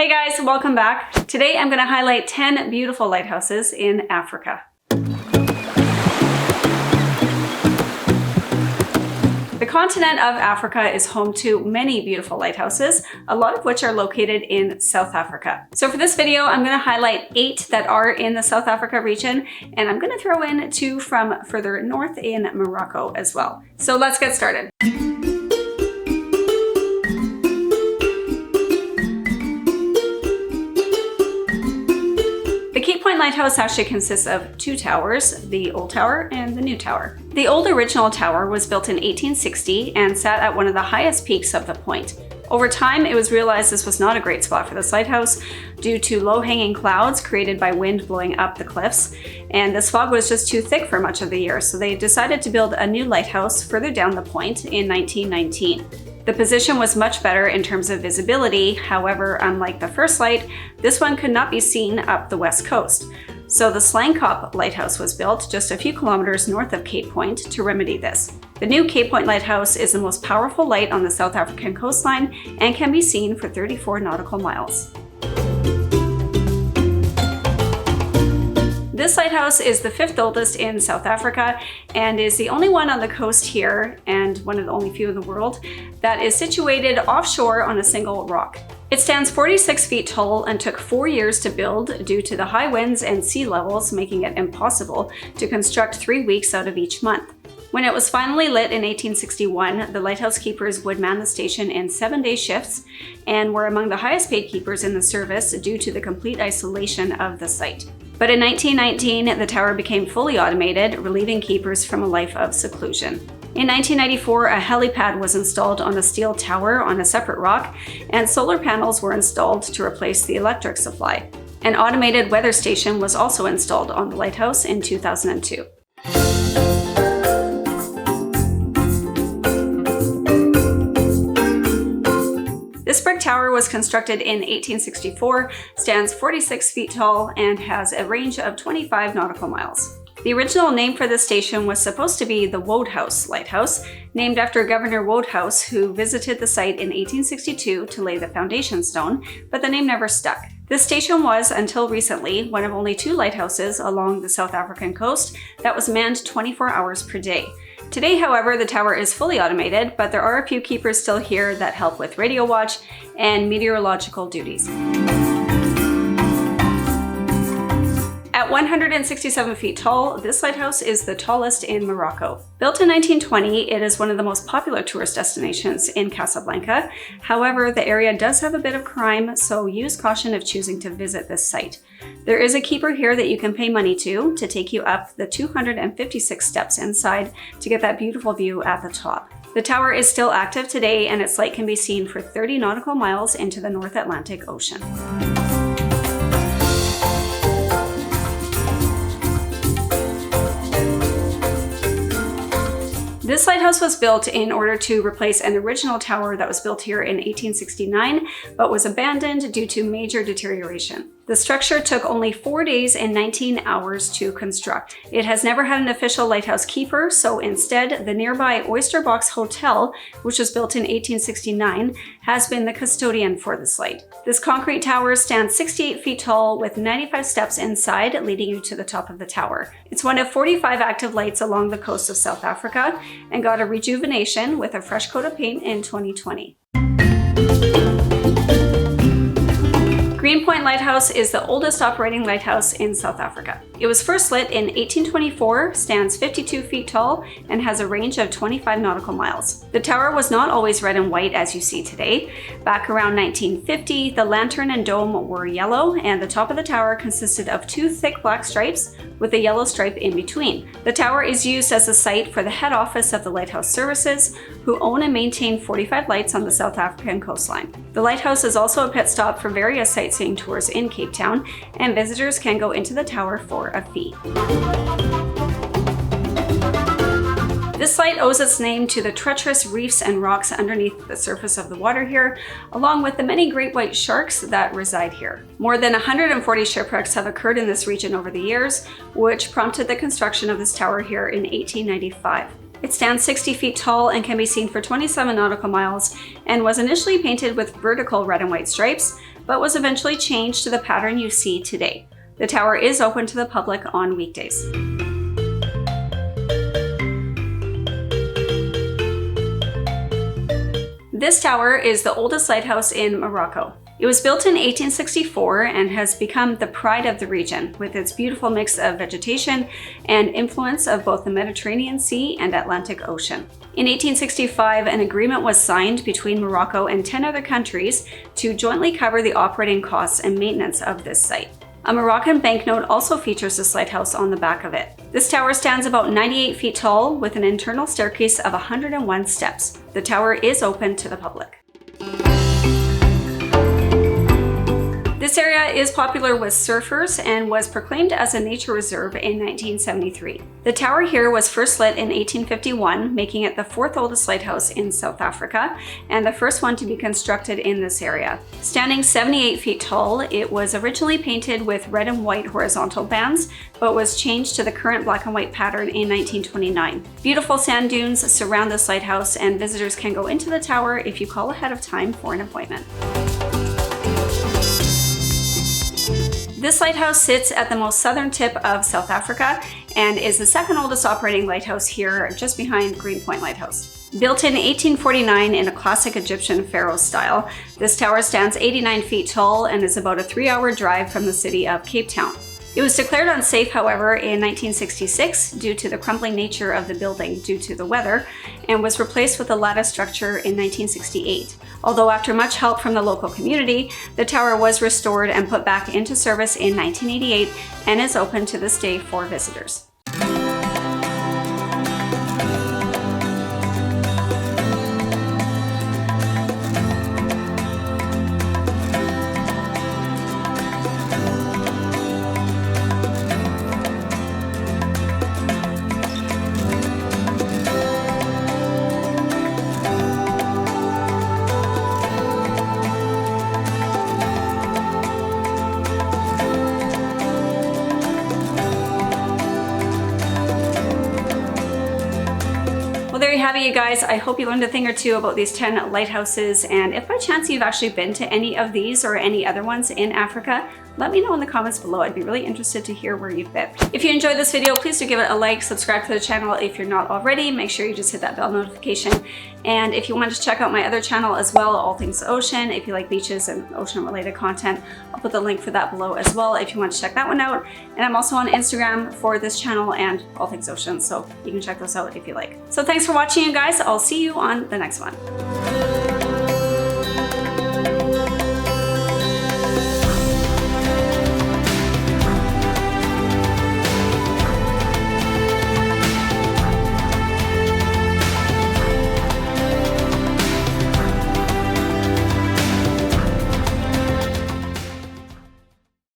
Hey guys, welcome back. Today I'm going to highlight 10 beautiful lighthouses in Africa. The continent of Africa is home to many beautiful lighthouses, a lot of which are located in South Africa. So for this video, I'm going to highlight 8 that are in the South Africa region, and I'm going to throw in 2 from further north in Morocco as well. So let's get started. The Cape Point Lighthouse actually consists of 2 towers, the Old Tower and the New Tower. The old original tower was built in 1860 and sat at one of the highest peaks of the point. Over time, it was realized this was not a great spot for this lighthouse due to low-hanging clouds created by wind blowing up the cliffs, and this fog was just too thick for much of the year, so they decided to build a new lighthouse further down the point in 1919. The position was much better in terms of visibility. However, unlike the first light, this one could not be seen up the west coast. So the Slangkop Lighthouse was built just a few kilometers north of Cape Point to remedy this. The new Cape Point Lighthouse is the most powerful light on the South African coastline and can be seen for 34 nautical miles. This lighthouse is the 5th oldest in South Africa and is the only one on the coast here, and one of the only few in the world, that is situated offshore on a single rock. It stands 46 feet tall and took 4 years to build due to the high winds and sea levels, making it impossible to construct 3 weeks out of each month. When it was finally lit in 1861, the lighthouse keepers would man the station in 7-day shifts and were among the highest paid keepers in the service due to the complete isolation of the site. But in 1919, the tower became fully automated, relieving keepers from a life of seclusion. In 1994, a helipad was installed on the steel tower on a separate rock, and solar panels were installed to replace the electric supply. An automated weather station was also installed on the lighthouse in 2002. This brick tower was constructed in 1864, stands 46 feet tall, and has a range of 25 nautical miles. The original name for this station was supposed to be the Wodehouse Lighthouse, named after Governor Wodehouse, who visited the site in 1862 to lay the foundation stone, but the name never stuck. This station was, until recently, one of only 2 lighthouses along the South African coast that was manned 24 hours per day. Today, however, the tower is fully automated, but there are a few keepers still here that help with radio watch and meteorological duties. At 167 feet tall, this lighthouse is the tallest in Morocco. Built in 1920, it is one of the most popular tourist destinations in Casablanca. However, the area does have a bit of crime, so use caution if choosing to visit this site. There is a keeper here that you can pay money to take you up the 256 steps inside to get that beautiful view at the top. The tower is still active today, and its light can be seen for 30 nautical miles into the North Atlantic Ocean. This lighthouse was built in order to replace an original tower that was built here in 1869, but was abandoned due to major deterioration. The structure took only 4 days and 19 hours to construct. It has never had an official lighthouse keeper, so instead, the nearby Oyster Box Hotel, which was built in 1869, has been the custodian for the site. This concrete tower stands 68 feet tall with 95 steps inside, leading you to the top of the tower. It's one of 45 active lights along the coast of South Africa and got a rejuvenation with a fresh coat of paint in 2020. Green Point Lighthouse is the oldest operating lighthouse in South Africa. It was first lit in 1824, stands 52 feet tall, and has a range of 25 nautical miles. The tower was not always red and white as you see today. Back around 1950, the lantern and dome were yellow, and the top of the tower consisted of 2 thick black stripes with a yellow stripe in between. The tower is used as a site for the head office of the Lighthouse Services, who own and maintain 45 lights on the South African coastline. The lighthouse is also a pit stop for various sightseeing tours in Cape Town, and visitors can go into the tower for a fee. This site owes its name to the treacherous reefs and rocks underneath the surface of the water here, along with the many great white sharks that reside here. More than 140 shipwrecks have occurred in this region over the years, which prompted the construction of this tower here in 1895. It stands 60 feet tall and can be seen for 27 nautical miles, and was initially painted with vertical red and white stripes, but was eventually changed to the pattern you see today. The tower is open to the public on weekdays. This tower is the oldest lighthouse in Morocco. It was built in 1864 and has become the pride of the region with its beautiful mix of vegetation and influence of both the Mediterranean Sea and Atlantic Ocean. In 1865, an agreement was signed between Morocco and 10 other countries to jointly cover the operating costs and maintenance of this site. A Moroccan banknote also features this lighthouse on the back of it. This tower stands about 98 feet tall with an internal staircase of 101 steps. The tower is open to the public. This area is popular with surfers and was proclaimed as a nature reserve in 1973. The tower here was first lit in 1851, making it the fourth oldest lighthouse in South Africa and the first one to be constructed in this area. Standing 78 feet tall, it was originally painted with red and white horizontal bands, but was changed to the current black and white pattern in 1929. Beautiful sand dunes surround this lighthouse, and visitors can go into the tower if you call ahead of time for an appointment. This lighthouse sits at the most southern tip of South Africa and is the second oldest operating lighthouse here, just behind Green Point Lighthouse. Built in 1849 in a classic Egyptian pharaoh style, this tower stands 89 feet tall and is about a 3-hour drive from the city of Cape Town. It was declared unsafe, however, in 1966 due to the crumbling nature of the building due to the weather, and was replaced with a lattice structure in 1968. Although after much help from the local community, the tower was restored and put back into service in 1988 and is open to this day for visitors. There you have it, you guys. I hope you learned a thing or two about these 10 lighthouses, and if by chance you've actually been to any of these or any other ones in Africa, let me know in the comments below. I'd be really interested to hear where you've been. If you enjoyed this video, please do give it a like, subscribe to the channel if you're not already. Make sure you just hit that bell notification. And if you want to check out my other channel as well, All Things Ocean, if you like beaches and ocean related content, I'll put the link for that below as well if you want to check that one out. And I'm also on Instagram for this channel and All Things Ocean, so you can check those out if you like. So thanks for watching, you guys. I'll see you on the next one.